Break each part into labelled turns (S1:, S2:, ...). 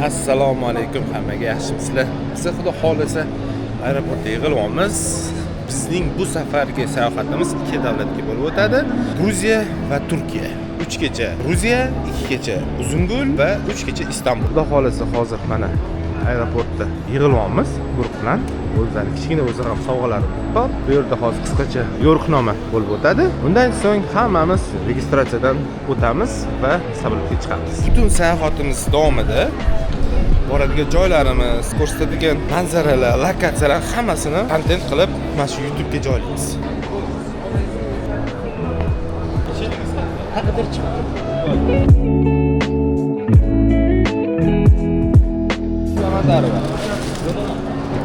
S1: Assalomu alaykum hammaga, yaxshimisizlar? Biz xudo xolisa aeroportda yig'ilyapmiz. Bizning bu safargi sayohatimiz ikki davlatga bo'lib o'tadi. Gruziya va Turkiya. 3 kecha Gruziya, 2 kecha Uzungul va 3 kecha Istanbul. Xudo xolisa hozir mana aeroportda yig'ilyapmiz guruh bilan. O'zlari kichkina o'zi ham sovg'alarimiz bor. Bu yerda hozir qisqacha yo'riqnoma bo'lib o'tadi. Undan so'ng hammamiz registratsiyadan o'tamiz va samolyotga chiqamiz. Butun sayohatimiz davomida boradigan joylarimiz, ko'rsatadigan manzaralar, lokatsiyalar hammasini kontent qilib mana shu YouTube'ga joylaymiz.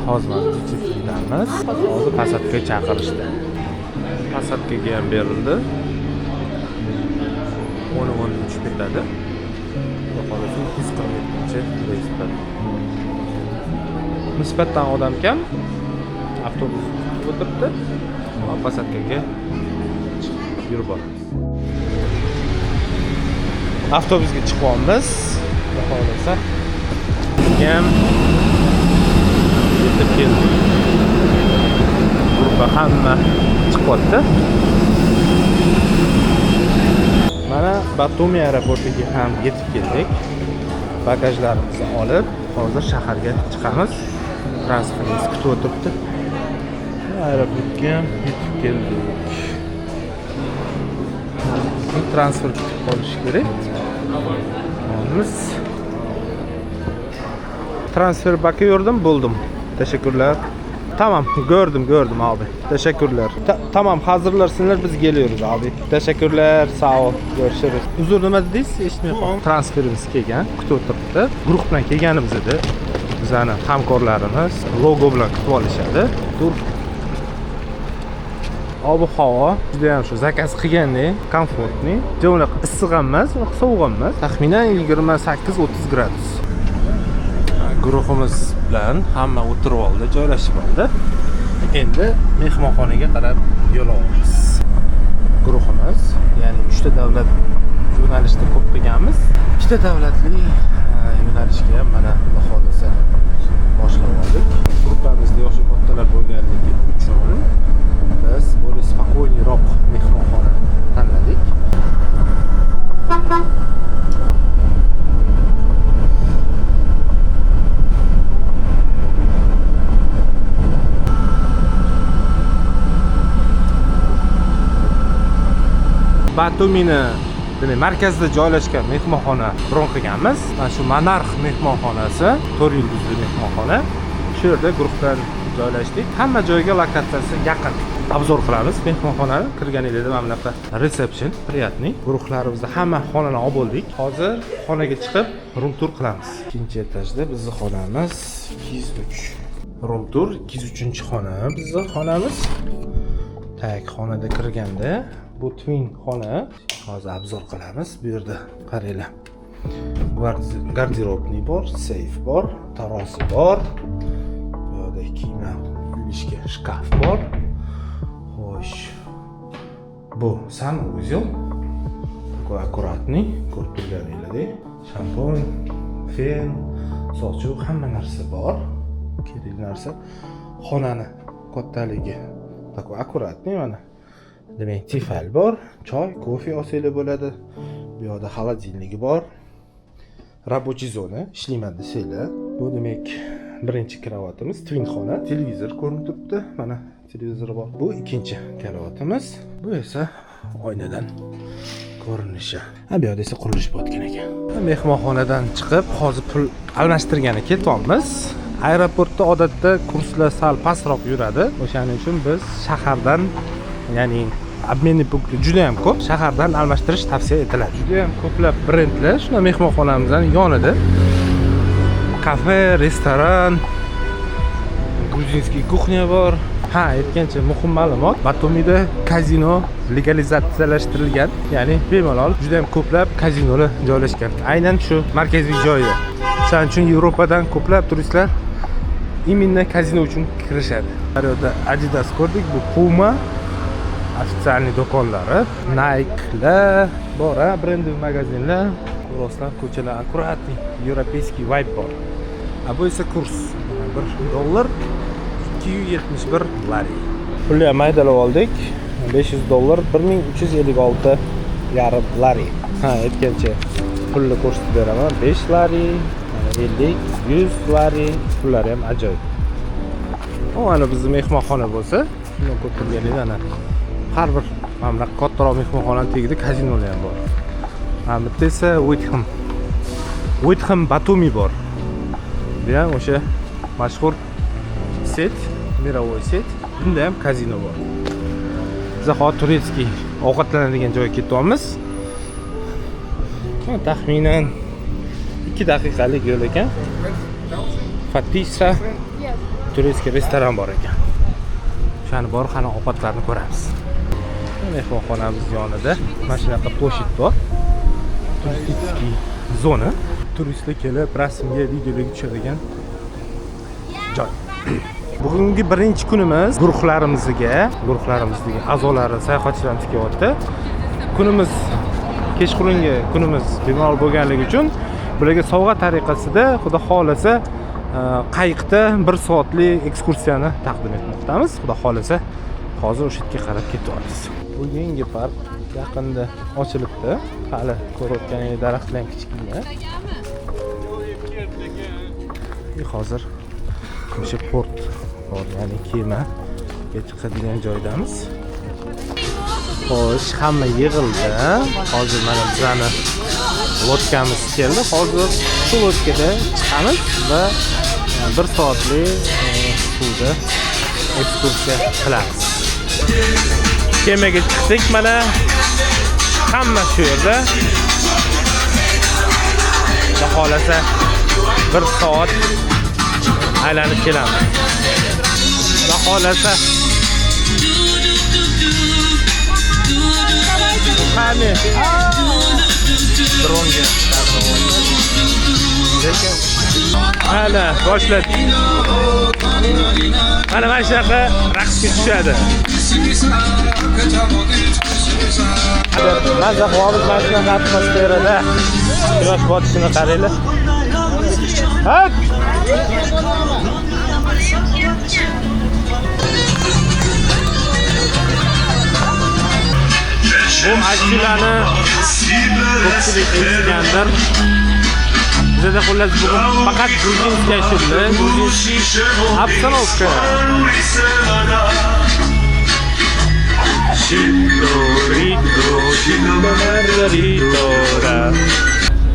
S1: Hozir TTF'damiz. Hozir Passatga chaqirishdi. Passatga ham berildi. 10 uchib ketadi. Xolos 247-reysda. Nisbatan odam kam. Avtobus o'tiribdi. Passatga yurib boramiz. Avtobusga chiqamiz. Xolasa ham yetib keldik. Gruppa hamma chiqyapti. Mana Batumi aeroportiga ham yetib keldik. Bagajlarimizni olib, hozir shaharga chiqamiz. Transferimiz kutib o'tiribdi. Aeroportga ham yetib keldik. Transfer kutib qolish kerak. Biz transfer baka yurdim, buldum. Teşekkürler. Tamam, gördüm abi. Teşekkürler. Tamam, hazırlarsınlar, biz geliyoruz abi. Teşekkürler, sağ ol. Görüşürüz. Uzun nima dedingiz? Eshitmayapman. Transferimiz kelgan, kutib o'tiribdi. Guruh bilan kelganimiz edi. Bizani hamkorlarimiz logo bilan kutib olishadi. Ob-havo juda ham shu zakaz qilgandek, komfortli. Jumla issiq ham emas, sovuq ham emas. Taxminan 28-30 gradus. Guruhimiz bilan hamma o'tirib oldi, joylashib oldi. Endi mehmonxonaga qarab yo'l olamiz. Guruhimiz, ya'ni 3 ta davlat yo'nalishda ko'p qilganmiz. 2 ta davlatli yo'nalishga ham mana xohlasa boshlab oldik. Gruppamizda yoshi kattalar bo'lganligi uchun biz bo'lib spokojniroq mehmonxona tanladik. Batumini markazda joylashgan mehmonxona bron qilganmiz. Mana shu Monarx mehmonxonasi, 4 yulduzli mehmonxona. Shu yerda guruhdan joylashdik. Hamma joyga lokatsiyasi yaqin. Obzor qilamiz mehmonxonani. Kirganingizda mana bunaqa reception, приятный. Guruhlarimizni hamma xonani olib bo'ldik. Hozir xonaga chiqib room tour qilamiz. Ikkinchi etajda bizning xonamiz 203. Room tour 203-xona bizning xonamiz. Tak, xonada kirganda bu twin xona. Hozir obzor qilamiz. Bu yerda qaranglar. Garderobni bor, seyf bor, tarozi bor. Bu yerda kiyim yuvishga shkaf bor. Xo'sh. Bu sanuzel. Такой аккуратный, ko'rib turganinglardek. Shampun, fen, sochuv, hamma narsa bor. Kerak narsa. Xonani kattaligi. Такой аккуратный mana. Demak, tifal bor, choy, kofe olsanglar bo'ladi. Bu yerda холодильнigi bor. Рабочий zona, ishlayman desanglar. Bu demak birinchi karavotimiz, twin xona. Televizor ko'rinib turibdi. Mana televizor bor. Bu ikkinchi karavotimiz. Bu esa oynadan ko'rinishi. Bu yerda esa qurilish bo'tgan ekan. Mehmonxonadan chiqib, hozir pul almashtirgani ketyapmiz. Aeroportda odatda kurslar sal pastroq yuradi. O'shaning uchun biz shahardan, ya'ni обменный punkt juda ham ko'p. Shahardan almashtirish tavsiya etiladi. Juda ham ko'plab brendlar shuna mehmonxonamizning yonida. Kafe, restoran, gruzinskiy kuxnya bor. Ha, aytgancha muhim ma'lumot. Batumida kazino legalizatsiyalashtirilgan. Ya'ni bemalol juda ham ko'plab kazinolar joylashgan. Aynan shu markaziy joyda. Shuning uchun Yevropadan ko'plab turistlar именно kazino uchun kirishadi. Bu yerda Adidas ko'rdik, bu Puma официальный do'konlari, Nike'lar bor, brendli magazinlar. Rostdan ko'chalar akkuratniy, европейский vibe bor. Bu esa kurs $1 271 lari. Pulni ham maydalab oldik. $500 1356 yarim lari. Ha, aytgancha pulni ko'rsatib beraman. 5 lari, 50, 100 lari, pullari ham ajoyib. Ana bizning mehmonxona bo'lsa, shuni ko'rganingizda ana har bir mana kattaroq mehmonxonaning tagida kazinolar ham bor. Mana bitta esa Witham Batumi bor. Degan o'sha mashhur set, mirovoy set. Bunda ham kazino bor. Biz hozir turetskiy ovqatlanadigan joyga ketyapmiz. Taxminan 2 daqiqalik yo'l ekan. Fatisa turetskiy restoran bor ekan. O'shani borib qani ovqatlarni ko'ramiz. Mehmonxonamiz yonida mana shunaqa ploshad bor. Turistik zona. Turistlar kelib rasmga, videolarga tushadigan joy. Bugungi birinchi kunimiz guruhlarimizning a'zolari sayohatchilarni kelyapti. Kunimiz kechqurungi kunimiz bemalol bo'lganligi uchun bularga sovg'a tariqasida xudo xolasa qayiqda 1 soatlik ekskursiyani taqdim etmoqdamiz. Xudo xolasa hozir o'sha yerga qarab ketyapmiz. Bu yangi park yaqinda ochilibdi. Hali ko'rayotganingiz daraxtlar ham kichkina. Hozir o'sha port bor, ya'ni kemaga chiqadigan joydamiz. Xo'sh, hamma yig'ildi. Hozir mana bizani lodkamiz keldi. Hozir shu lodkada chiqamiz va 1 soatlik suvda ekskursiya qilamiz. Kemaga chiqdik, mana hamma shu yerda. Xudo xolasa 1 soat aylanib kelamiz. Xudo xolasa qani dronga ana boshladi. Mana shunaqa raqsga tushadi. Mazza qilamiz mana shunaqa atmosferada. Quyosh botishini qaranglar. Hop! Bu ashulani ko'pchilik eshitgandir. Bizda xullas bugun faqat gruzинский ashula, gruzинский обстановка.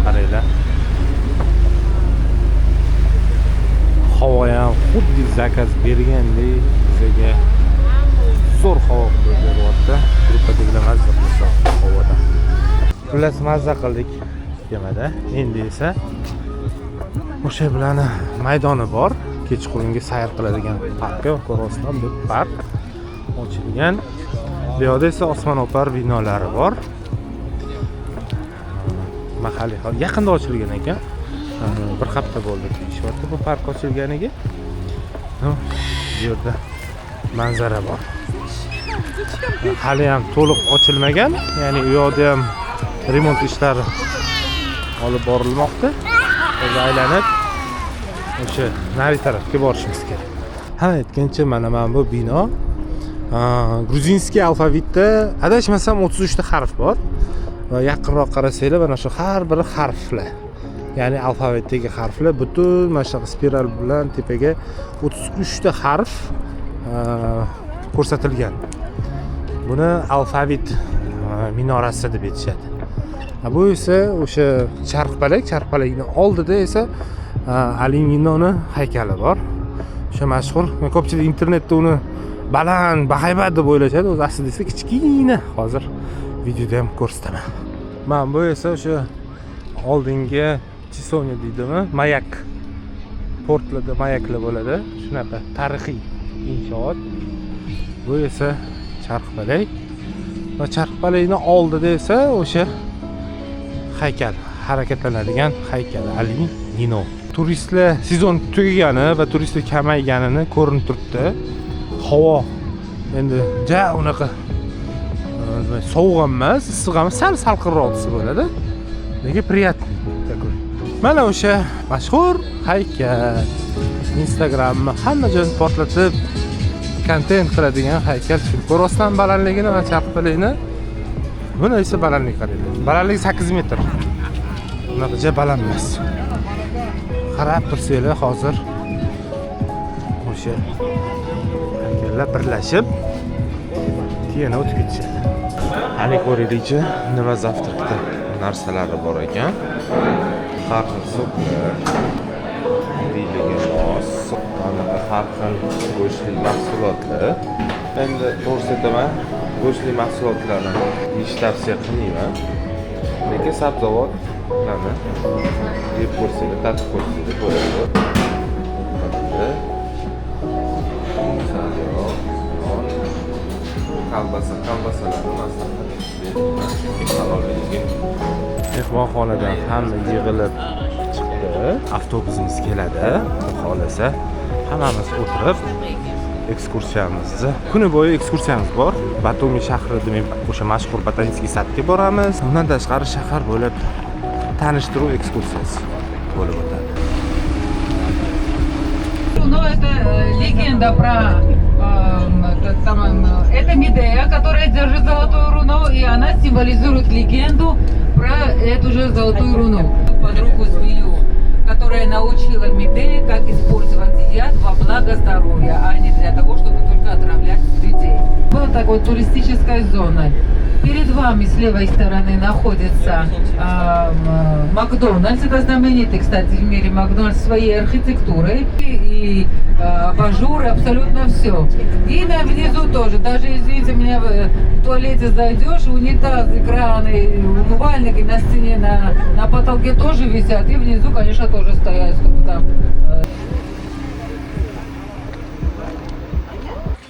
S1: Qaranglar. Havo ham xuddi zakaz bergandek bizga zo'r havo beryapti. Gruppadagilar mazza qilsa havoda. Xullas mazza qildik kemada. Endi esa o'sha bilan maydoni bor. Kechqurungi sayr qiladigan parkka, Ko'roston deb park ochilgan. Bu yerda esa osmono'par binolari bor. Mahalliy yaqinda ochilgan ekan. Bir hafta bo'ldi deyishyapti bu park ochilganiga. Bu yerda manzara bor. Hali ham to'liq ochilmagan, ya'ni u yerda ham remont ishlari olib borilmoqda. Biz aylanib o'sha nari tarafga borishimiz kerak. Ha, aytgancha mana bu bino gruzinskiy alfavitda adashmasam 33 ta harf bor va yaqinroq qarasanglar mana shu har biri harflar. Ya'ni alfavitdagi harflar butun mana shu spiral bilan tepaga 33 ta harf ko'rsatilgan. Buni alfavit minorasi deb aytishadi. Bu esa o'sha charxpalakning oldida esa Alininoning haykali bor. O'sha mashhur, ko'pchilik internetda uni baland, bahaybat deb o'ylashadi, o'zi aslida esa kichkina. Hozir videoda ham ko'rsataman. Men bu esa o'sha oldingi Chisonya deydimi, mayak. Portlarda mayaklar bo'ladi. Shunaqa tarixiy inshoot. Bu esa charxpalak. Va charxpalakning oldida esa o'sha haykal, harakatlanadigan haykal Alinino. Turistlar sezon tugagani va turistlar kamayganini ko'rinib turibdi. Havo endi unaqa sovuq emas, issiq emas, sal salqinroq bo'ladi. lekin приятный такой. Mana o'sha mashhur haykal. Instagramni hamma joyda portlatib kontent qiladigan haykal. Ko'rosdan balandligini va chapqiligini. Buni esa balandlik qaraydi. Balandligi 8 metr. Bunaqa baland emas. Qarab tursanglar hozir o'sha haykallar birlashib keyin o'tib ketishadi. Ana ko'ringchi, nima zavtraqda narsalari bor ekan. Har xil sutlar, har xil go'shtli mahsulotlar. Endi to'g'risi aytaman, go'shtli mahsulotlarni yeyish tavsiya qilmayman. Lekin sabzavotlarni yeb ko'rsanglar, tatib ko'rsanglar bo'ladi. Kolbasalarni masalan mehmonxonadan hamma yig'ilib chiqdi. Avtobusimiz keladi. Xohlasa hammamiz o'tirib ekskursiyamizni, kuni bo'yi ekskursiyamiz bor. Batumi shahri demak, o'sha mashhur botanический sadga boramiz. Undan tashqari shahar bo'lib tanishtiruv ekskursiyasi bo'lib o'tadi.
S2: Ну, это легенда про это Медея, которая держит золотую руну, и она символизирует легенду про эту же золотую руну. Подругу змею, которая научила Медея, как использовать яд во благо здоровья, а не для того, чтобы только отравлять людей. Была такой туристическая зона. Перед вами с левой стороны находится Макдональдс. Это знаменитый, кстати, в мире Макдональдс своей архитектурой. И абажуры, абсолютно все. И внизу тоже. Даже, извините меня, в туалете зайдешь, унитазы, краны, умывальники на стене, на потолке тоже висят. И внизу, конечно, тоже стоят, чтобы там...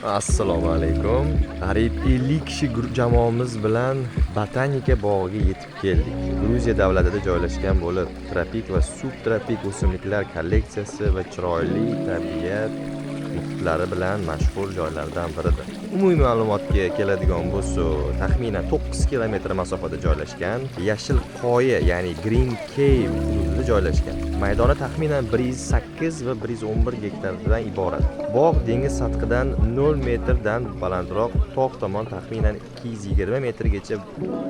S3: Assalomu alaykum. Qariyb 50 kishi jamoamiz bilan botanika bog'iga yetib keldik. Gruziya davlatida joylashgan bo'lib, tropik va subtropik o'simliklar kolleksiyasi va chiroyli tabiat muhitlari bilan mashhur joylardan biridir. Umumiy ma'lumotga keladigan bo'lsak, taxminan 9 kilometr masofada joylashgan Yashil qoya, ya'ni Green Cave hududida joylashgan. Maydoni taxminan 108 va 111 gektardan iborat. Bog' dengiz sathidan 0 metrdan balandroq, tog' tomon taxminan 220 metrgacha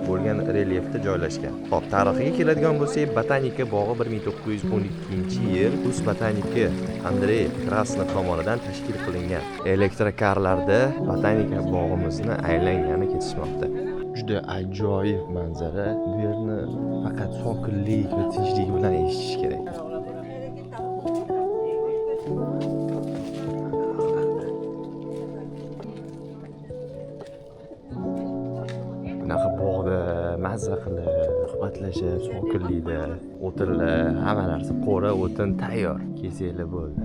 S3: bo'lgan relyefda joylashgan. Xo'p, tarixiga keladigan bo'lsak, botanika bog'i 1912-yil Rus botaniki Andrey Krasnov tomonidan tashkil qilingan. Elektrokarlarda botanika bog'imizni aylangani ketishmoqda. Juda ajoyib manzara. Bu yerni faqat sokinlik va tinchlik bilan eshitish kerak. Bunaqa bog'da mazza qilib, suhbatlashib, sokinlikda o'tirlar, hamma narsa qo'ra, o'tin tayyor. Kesanglar bo'ldi.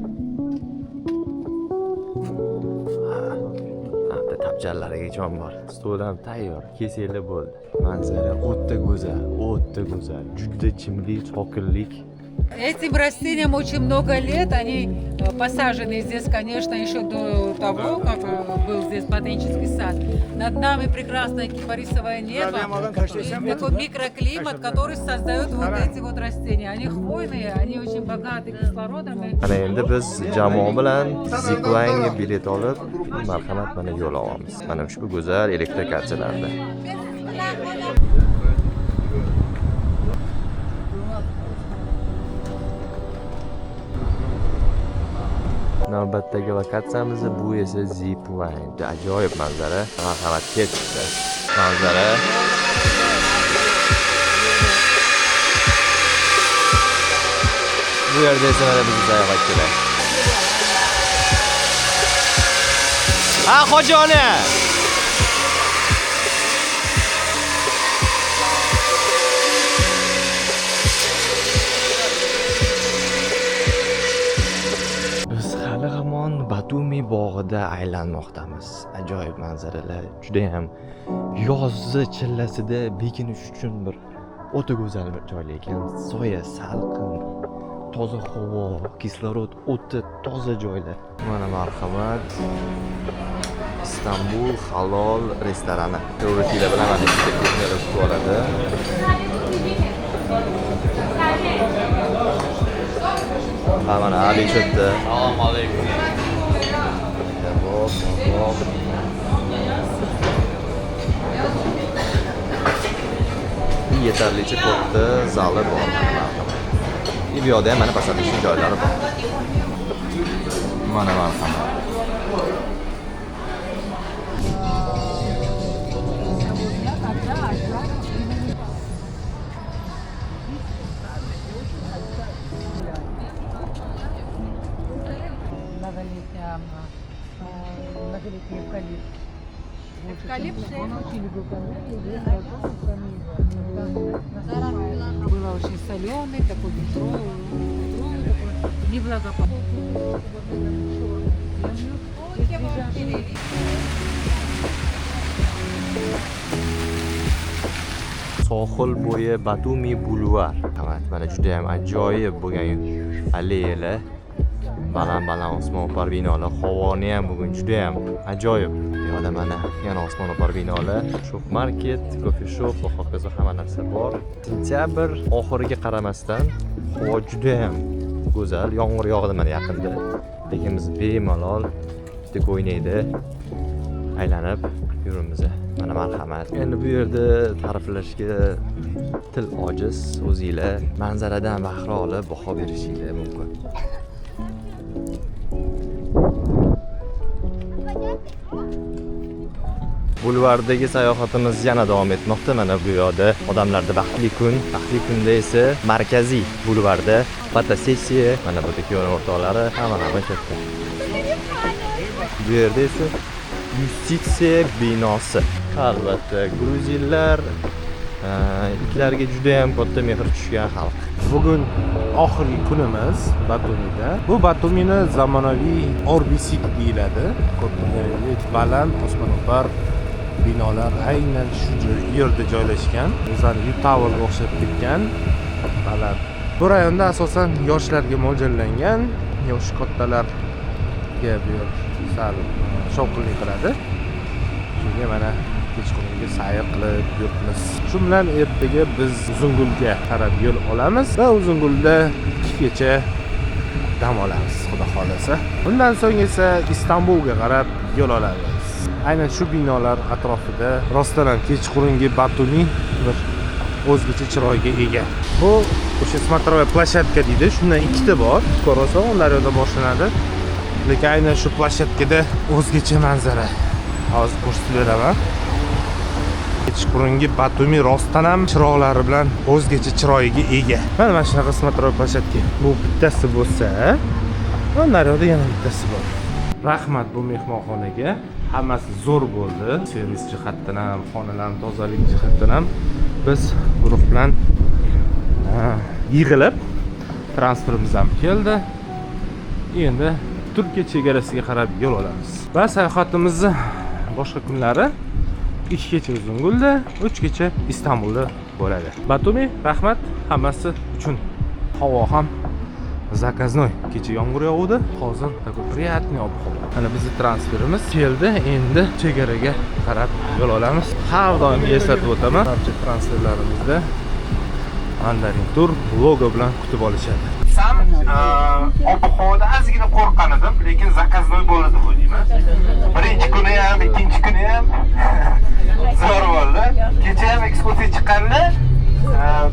S3: Tapchalariga jon bor. Stol ham tayyor. Kesanglar bo'ldi. Manzara o'ta go'zal, o'ta go'zal. Juda chimlik, sokinlik.
S2: Этим растениям очень много лет, они посажены здесь, конечно, еще до того, как был здесь ботанический сад. Над нами прекрасное кипарисовое небо, и такой микроклимат, который создает вот эти вот растения. Они хвойные, они очень богаты кислородом.
S3: Ana endi biz jamoa bilan zipline bilet olib, marhamat mana yo'l olamiz. Mana ushbu go'zal elektrokarchalarda. Navbatdagi lokatsiyamiz bu esa zipline. Ajoyib manzara. Marhamat ketdi. Manzara. Bu yerda esa mana biz sayohat kerak. Ha, Xojona. Biz hali hamon Batumi bog'ida aylanmoqdamiz. Ajoyib manzaralar, juda ham yozgi chillasida bekinish uchun bir o'ta go'zal bir joy ekan. Soya, salqin, toza havo, kislorod o'ta toza joylar. Mana marhamat. Istanbul halol restorani. To'g'risiga bilan mana shu teknikani oladi. Ha mana Ali chiqdi. Assalomu alaykum. Hop. Yetarlicha katta zali bor. Bu yoqda ham mana pasatishning joylari bor. Mana marhamat.
S2: Многолетний эвкалипт. Было очень соленый, такой ветровый, неблагополучный.
S3: Sohil bo'yi Batumi Boulevard. Mana juda ham ajoyib bo'lgan alleyalar. Baland osmono'par binolar, havoni ham bugun juda ham ajoyib. Bu yoqda mana yana osmono'par binolar, shop market, coffee shop va hokazo hamma narsa bor. Sentyabr oxiriga qaramasdan havo juda ham go'zal. Yomg'ir yog'di mana yaqinda. Lekin biz bemalol bitta o'ynaydi. Aylanib yurimiz. Mana marhamat. Endi bu yerda ta'riflashga til ojiz. O'zingizlar manzaradan bahra olib baho berishingiz mumkin. Bulvardagi sayohatimiz yana davom etmoqda. Mana bu yoqda odamlarda baxtli kunda esa markaziy bulvarda fotosessiya, mana bu yo'l o'rtoqlari hamma katta. Bu yerda esa Yustitsiya binosi. Albatta, gruzillar itlarga juda ham katta mehr tushgan xalq.
S1: Bugun oxirgi kunimiz Batumida. Bu Batumini zamonaviy Orbisik deyiladi. Baland osmono'par binolar aynan shu yerda joylashgan. O'zani Towerga o'xshab ketgan baland. Bu rayonda asosan yoshlarga mo'ljallangan, yosh kattalarga bu yer sal shovqinli qiladi. Shunga mana kechqurungi sayr qilib yuribmiz. Shu bilan ertaga biz Uzungulga qarab yo'l olamiz va Uzungulda 2 kecha dam olamiz, xudo xolasa. Undan so'ng esa Istanbulga qarab yo'l olamiz. Aynan shu binolar atrofida rostdan ham kechqurungi Batumi bir o'zgacha chiroyga ega. Bu o'sha смотровая площадка deydi. Shundan ikkita bor. Ko'rasan, Daryoda boshlanadi. Lekin aynan shu plashatkada o'zgacha manzara. Hozir ko'rsatib beraman. Kechqurungi Batumi rostdan ham chiroqlari bilan o'zgacha chiroyiga ega. Mana shunaqa смотровая площадка. Bu bittasi bo'lsa, Daryoda yana bittasi bor. Rahmat bu mehmonxonaga. Hammasi zo'r bo'ldi. Servis jihatdan ham, xonalar tozalik jihatdan ham biz guruh bilan yig'ilib transferimiz ham keldi. Endi Turkiya chegarasiga qarab yo'l olamiz. Va sayohatimizni boshqa kunlari 2 kecha Uzungulda, 3 kecha Istanbulda bo'ladi. Batumi, rahmat hammasi uchun. Havo ham zakaznoy. Kecha yomg'ir yog'di, hozir такой приятный ob-havo. Mana bizning transferimiz keldi. Endi chegaraga qarab yo'l olamiz. Har doim eslatib o'taman, barcha transferlarimizda Mandarin Tur logo bilan kutib olishadi. Sam ob-havoda ozgina qo'rqqan edim, lekin zakaznoy bo'ldi bu deyman. Birinchi kuni ham, ikkinchi kuni ham zo'r bo'ldi. Kecha ham ekskursiya chiqqanda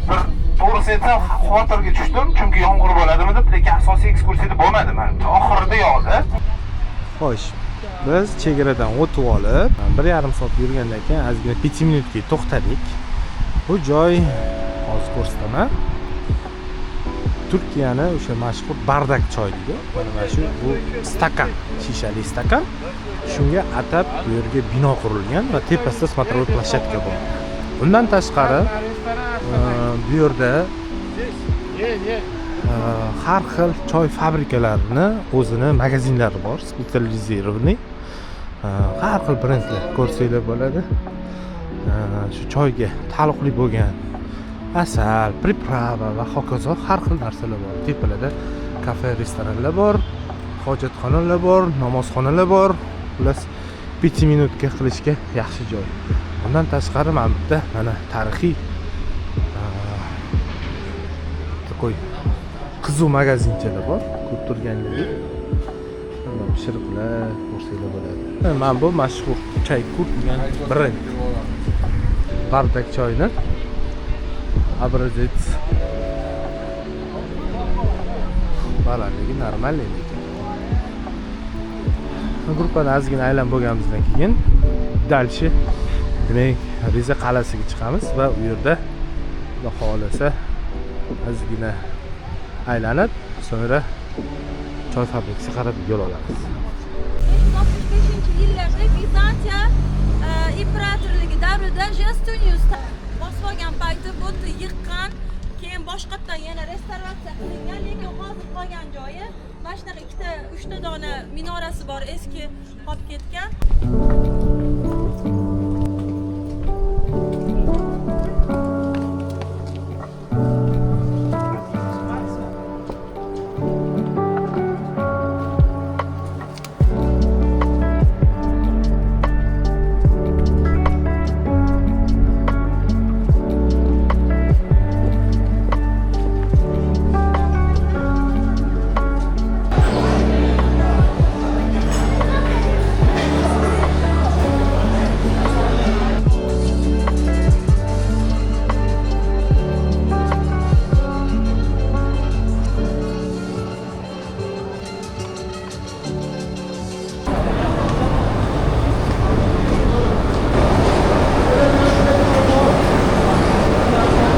S1: bir to'g'risi aytsam xavotirga tushdim, chunki yomg'ir bo'ladimi deb, lekin asosiy ekskursiyada bo'lmadi menimcha. Oxirida yog'di. Xo'sh, biz chegaradan o'tib olib, 1,5 soat yurgandan keyin ozgina 5 minutga to'xtadik. Bu joy hozir ko'rsataman. Turkiyani o'sha mashhur bardak choy deydi. Mana shu bu stakan, shishali stakan. Shunga atab bu yerga bino qurilgan va tepasida смотровой площадка bor. Bundan tashqari bu yerda har xil choy fabrikalarini o'zini magazinlari bor, spetsializirованный. Har xil brendlar ko'rsanglar bo'ladi. Shu choyga taalluqli bo'lgan asal, priprava va hokazo har xil narsalar bor. Tepalarda kafe, restoranlar bor, hojatxonalar bor, namozxonalar bor. Plus 5 minutga qilishga yaxshi joy. Bundan tashqari mana bitta mana tarixiy takoy qizuv magazinchalar bor. Ko'rib turganingizdek. Mana pishiriqlar ko'rsanglar bo'ladi. Mana bu mashhur Chaykut degan brend. Bardak choyni образец. Balandligi normalniy lekin. Gruppani ozgina aylanib bo'lganimizdan keyin dalshi demak Riza qal'asiga chiqamiz va u yerda Xudo xolasa ozgina aylanib, so'ngra choy fabrikasiga qarab yo'l olamiz.
S4: 65-yillarda Bizantiya imperatorligi davrida Justinius bosib olgan payti bu yerda yiqqan, keyin boshqatdan yana restavratsiya qilingan, lekin hozir qolgan joyi mana shunaqa ikkita, uchta dona minorasi bor, eski qolib ketgan.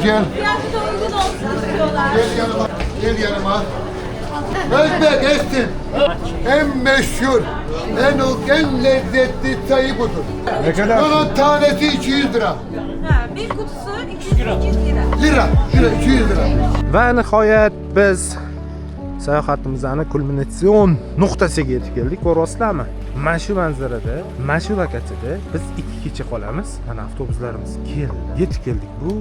S5: Gel,
S4: Fiyatı da uygun olsun istiyorlar.
S5: gel yanıma. Özbek Estin, en meşhur, en lezzetli çayı budur.
S1: Ne kadar?
S5: Bunun tanesi 200 lira.
S4: Ha, bir kutusu 200 lira.
S5: Lira, 200 lira.
S1: Va nihoyat biz sayohatimizning kulminatsion nuqtasiga yetib keldik. Ko'ryapsizlarmi? Mana shu manzarada, mana shu lokatsiyada biz 2 kecha qolamiz. Mana avtobuslarimiz keldi. Yetib keldik. Bu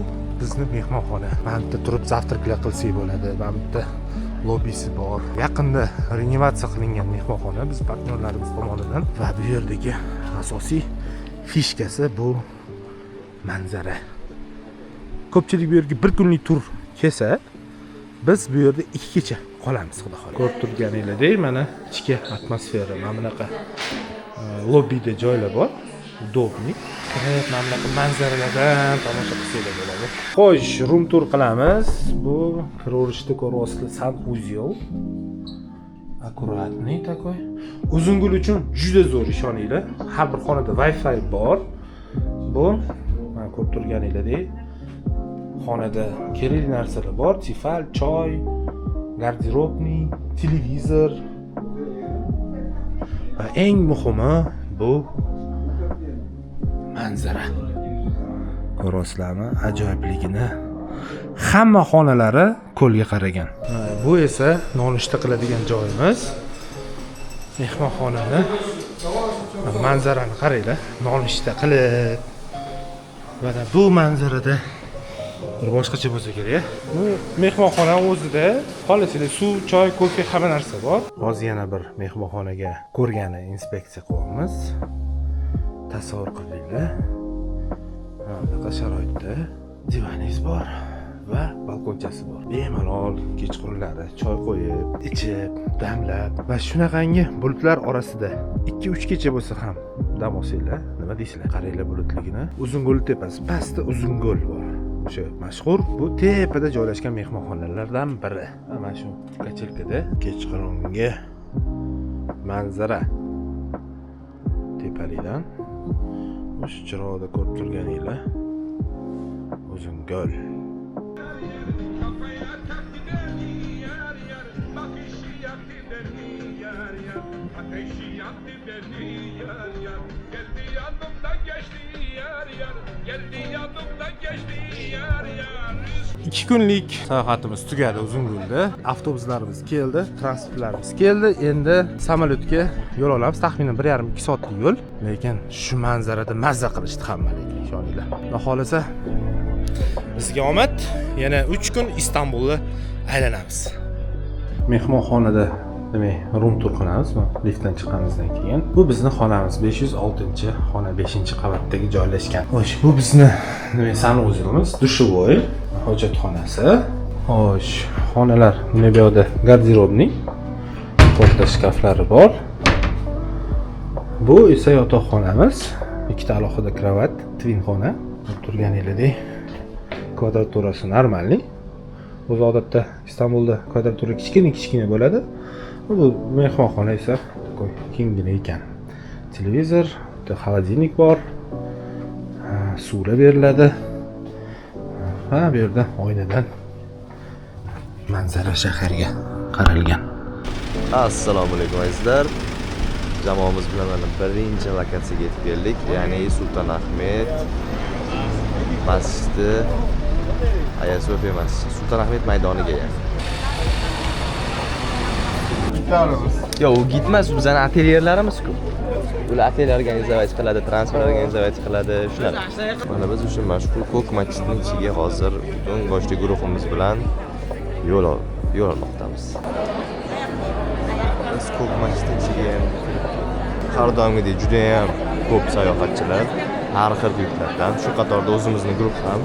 S1: bizni mehmonxona. Mana bitta turib zavtraklar qilsak bo'ladi. Mana bitta lobbisi bor. Yaqinda renovatsiya qilingan mehmonxona biz partnyorlarimiz tomonidan va bu yerdagi asosiy fishkasi bu manzara. Ko'pchilik bu yerga bir kunlik tur kelsa, biz bu yerda 2 kecha qolamiz, xudo xohlasa. Ko'rib turganingizdek, mana ichki atmosfera, mana bunaqa lobbida joylar bor. Udobniy. Mana bunaqa manzaralardan tomosha qilsanglar bo'ladi. Xo'sh, rum tur qilamiz. Bu kiraverishda ko'ryapsizlar, San-Uzyol. Akkuratniy takoy. Uzungul uchun juda zo'r, ishoninglar. Har bir xonada Wi-Fi bor. Bu mana ko'rib turganingizdek, xonada kerakli narsalar bor. Tifal, choy, garderobniy, televizor. Va eng muhimi bu manzara. Ko'ryapsizlarmi? Ajoyibligini. Hamma xonalari ko'lga qaragan. Bu esa nonushta qiladigan joyimiz. Mehmonxonani manzarani qaranglar. Nonushta qilib mana bu manzarada bir boshqacha bo'lsa kerak. Bu mehmonxona o'zida xohlasanglar suv, choy, kofe hamma narsa bor. Hozir yana bir mehmonxonaga ko'rgani inspeksiya qilyapmiz. Tasavvur qilinglar. Bunaqa sharoitda divaningiz bor va balkonchasi bor. Bemalol kechqurunlari choy qo'yib, ichib, damlab va shunaqangi bulutlar orasida 2-3 kecha bo'lsa ham dam olsanglar, nima deysizlar? Qaranglar bulutligini. Uzungul tepasi, pastda Uzungul bor. O'sha mashhur bu tepada joylashgan mehmonxonalardan biri. Mana shu kachelkada kechqurungi manzara tepalikdan o'sha chiroqda ko'rib turganinglar Uzungul. İki kunlik sayohatimiz tugadi Uzungulda. Avtobuslarimiz keldi, transportlarimiz keldi. Endi samolyotga yo'l olamiz. Taxminan 1,5-2 soatlik yo'l. Lekin shu manzarada mazza qilishdi hammalik, ishoninglar. Xudo xolasa bizga omad. Yana 3 kun Istanbulni aylanamiz. Mehmonxonada demak, rum tur qilamiz. Liftdan chiqqanimizdan keyin. Bu bizni xonamiz 506-xona 5-qavatdagi joylashgan. Xo'sh, bu bizni demak San-Uzyolimiz, dushovoy, hojatxonasi. Xo'sh, xonalar mana bu yerda garderobning to'rtta shkaflari bor. Bu esa yotoqxonamiz. Ikkita alohida kravat, twin xona. Turganingizdek, kvadraturasi normalniy. O'zi odatda Istanbulda kvadratura kichkina bo'ladi. Bu mehmonxona esa kenggina ekan. Televizor, xolodilnik bor. Suvlar beriladi. Ha, bu yerda oynadan manzara shaharga qaralgan.
S3: Assalomu alaykum azizlar. Jamoamiz bilan mana birinchi lokatsiyaga yetib keldik, ya'ni Sultonahmet masjidi, Hagia Sofiya masjidi, Sultonahmet maydoniga yaqin. Yo, u gitmas, u bizning atelyerlarimiz-ku. Ular atelyer organizatsiya qiladi, transfer organizatsiya qiladi, shular. Mana biz o'sha mashhur Ko'k masjidining ichiga hozir butun boshli guruhimiz bilan yo'l olmoqdamiz. Biz Ko'k masjidining ichiga har doimgidek juda ham ko'p sayohatchilar, har xil yurtlardan, shu qatorda o'zimizning guruh ham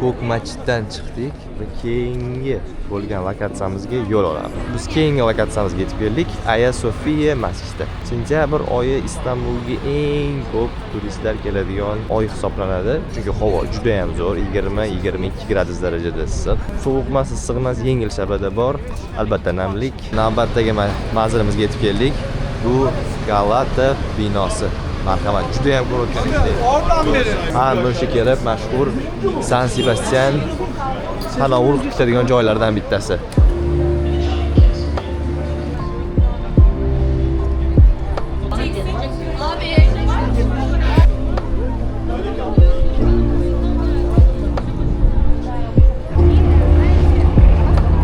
S3: Ko'k masjiddan chiqdik va keyingi bo'lgan lokatsiyamizga yo'l olamiz. Biz keyingi lokatsiyamizga yetib keldik, Hagia Sofiya masjidi. Sentabr oyi Istanbulga eng ko'p turistlar keladigan oy hisoblanadi, chunki havo juda ham zo'r, 20-22 gradus darajada issiq. Sovuq emas, issiq emas, yengil shabada bor, albatta namlik. Navbatdagi manzilimizga yetib keldik. Bu Galata binosi. Marhamat, juda ham ko'rayotganingizdek. Ha, o'sha kelib mashhur San Sebastian salovul kutadigan joylardan bittasi.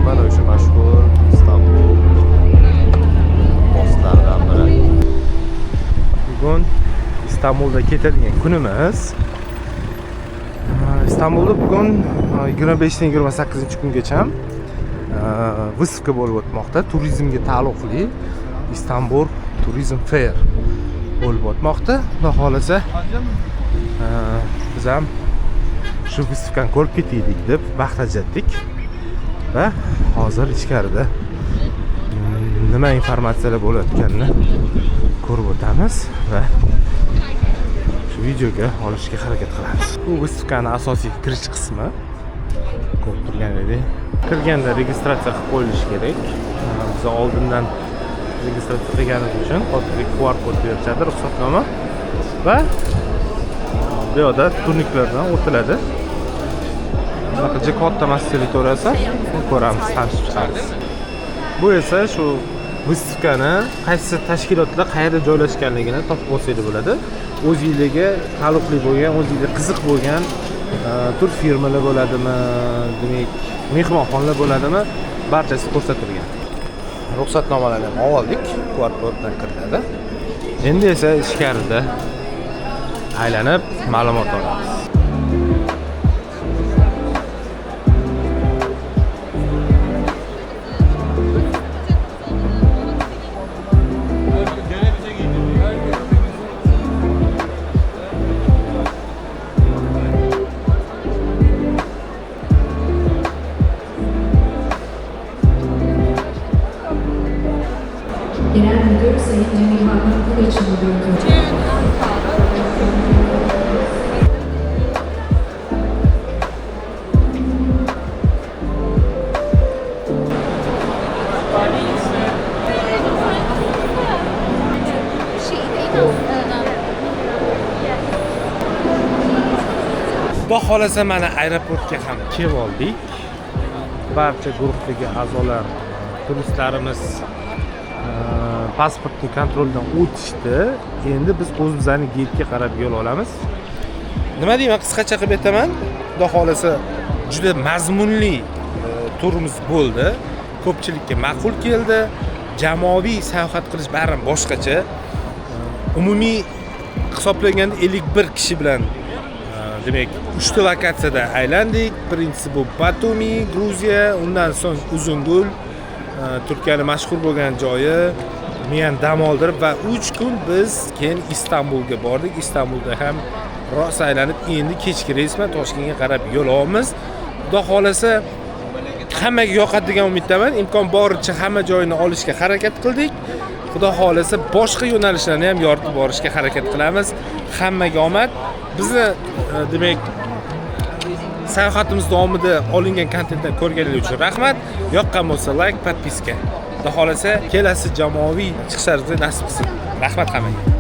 S3: Mana o'sha mashhur Istanbul postlaridan biri.
S1: Bugun İstanbul'da ketadigan kunimiz. İstanbul'da bugun 25-28 kungacha выставка bo'lib o'tmoqda. Turizmga taalluqli Istanbul Turizm Fair bo'lib o'tmoqda. Xudo xolasa biz ham shu выставкani ko'rib ketaylik deb vaqt ajratdik va hozir ichkarida nima informatsiyalar bo'layotganini ko'rib o'tamiz va videoga olishga harakat qilamiz. Bu выставкаning asosiy kirish qismi. Ko'rib turganingizdek, kirganda registratsiya qilib qo'yilishi kerak. Biz oldindan registratsiya qilganimiz uchun QR kod berishadi, ruxsatnoma va bu yerda turniklardan o'tiladi. Bunaqa katta masjid territoriyasi, ko'ramiz, tanishib chiqamiz. Bu esa shu выставкani qaysi tashkilotlar qayerda joylashganligini topib olsangiz bo'ladi. O'zingizga taalluqli bo'lgan, o'zingizga qiziq bo'lgan tur firmalar bo'ladimi, demak, mehmonxonalar bo'ladimi, barchasi ko'rsatilgan. Ruxsatnomalarni ham oldik, QR koddan kiriladi. Endi esa ichkarida aylanib ma'lumot olamiz.
S6: Genel Müdür Sayın Cemil Hakan Kılıç'ın döndü.
S1: Xudo xolasa mana aeroportga ham kelib oldik. Barcha guruhdagi a'zolar, turistlarimiz pasportni kontroldan o'tishdi. Endi biz o'zimizning geytga qarab yo'l olamiz. Nima deyman, qisqacha qilib aytaman. Xudo xolasa juda mazmunli turimiz bo'ldi. Ko'pchilikka ma'qul keldi. Jamoaviy sayohat qilish baribir boshqacha. Umumiy hisoblaganda 51 kishi bilan demak 3 ta lokatsiyada aylandik. Birinchisi bu Batumi, Gruziya, undan so'ng Uzungul, Turkiyaning mashhur bo'lgan joyi, men dam oldirib va 3 kun biz keyin Istanbulga bordik. Istanbulda ham rosa aylanib, endi kechki reys bilan Toshkentga qarab yo'l olamiz. Xudo xolasa hammaga yoqadi degan umiddaman. Imkon boricha hamma joyini olishga harakat qildik. Xudo xolasa boshqa yo'nalishlarni ham yoritib borishga harakat qilamiz. Hammaga omad. Bizni demak sayohatimiz davomida olingan kontentni ko'rganinglar uchun rahmat. Yoqqan bo'lsa like, podpiska. Xudo xolasa kelasi jamoaviy chiqishlaringizni nasib qilsin. Rahmat hammaga.